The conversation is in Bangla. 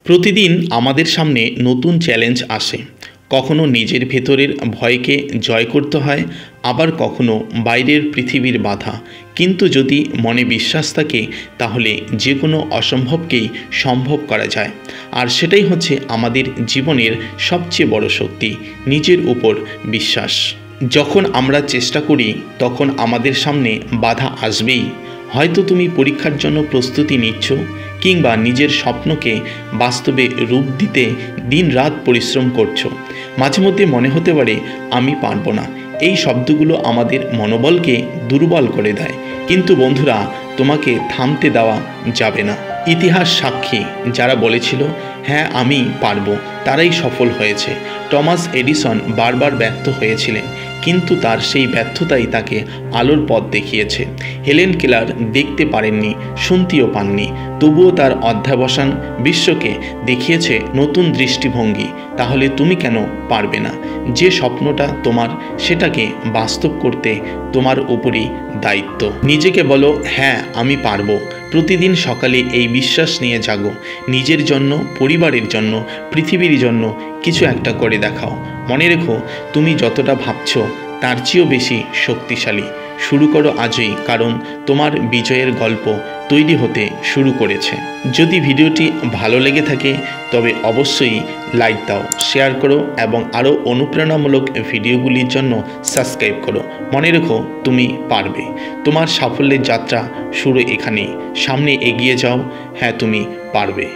প্রতিদিন আমাদের সামনে নতুন চ্যালেঞ্জ আসে। কখনো নিজের ভেতরের ভয়কে জয় করতে হয়, আবার কখনো বাইরের পৃথিবীর বাধা। কিন্তু যদি মনে বিশ্বাস থাকে তাহলে যে কোনো অসম্ভবকেই সম্ভব করা যায়। আর সেটাই হচ্ছে আমাদের জীবনের সবচেয়ে বড় শক্তি, নিজের উপর বিশ্বাস। যখন আমরা চেষ্টা করি তখন আমাদের সামনে বাধা আসবেই। হয়তো তুমি পরীক্ষার জন্য প্রস্তুতি নিচ্ছ, কিংবা নিজের স্বপ্নকে বাস্তবে রূপ দিতে দিনরাত পরিশ্রম করছো। মাঝে মধ্যে মনে হতে পারে আমি পারবো না। এই শব্দগুলো আমাদের মনোবলকে দুর্বল করে দেয়। কিন্তু বন্ধুরা, তোমাকে থামতে দেওয়া যাবে না। ইতিহাস সাক্ষী, যারা বলেছিল হ্যাঁ আমি পারবো, তারাই সফল হয়েছে। টমাস এডিসন বারবার ব্যর্থ হয়েছিলেন, কিন্তু তার সেই ব্যর্থতাই তাকে আলোর পথ দেখিয়েছে। হেলেন কেলার দেখতে পারেননি, শুনতেও পাননি, তবুও তার অধ্যবসান বিশ্বকে দেখিয়েছে নতুন দৃষ্টিভঙ্গি। তাহলে তুমি কেন পারবে না? যে স্বপ্নটা তোমার, সেটাকে বাস্তব করতে তোমার উপরই দায়িত্ব। নিজেকে বলো হ্যাঁ আমি পারবো। প্রতিদিন সকালে এই বিশ্বাস নিয়ে জাগো। নিজের জন্য, পরিবারের জন্য, পৃথিবীর জন্য কিছু একটা করে দেখাও। মনে রেখো, তুমি যতটা ভাবছো তার চেয়েও বেশি শক্তিশালী। শুরু করো আজই, কারণ তোমার বিজয়ের গল্প তৈরি হতে শুরু করেছে। যদি ভিডিওটি ভালো লেগে থাকে তবে অবশ্যই লাইক দাও, শেয়ার করো এবং আরও অনুপ্রেরণামূলক ভিডিওগুলির জন্য সাবস্ক্রাইব করো। মনে রেখো, তুমি পারবে। তোমার সাফল্যের যাত্রা শুরু এখানেই। সামনে এগিয়ে যাও, হ্যাঁ তুমি পারবে।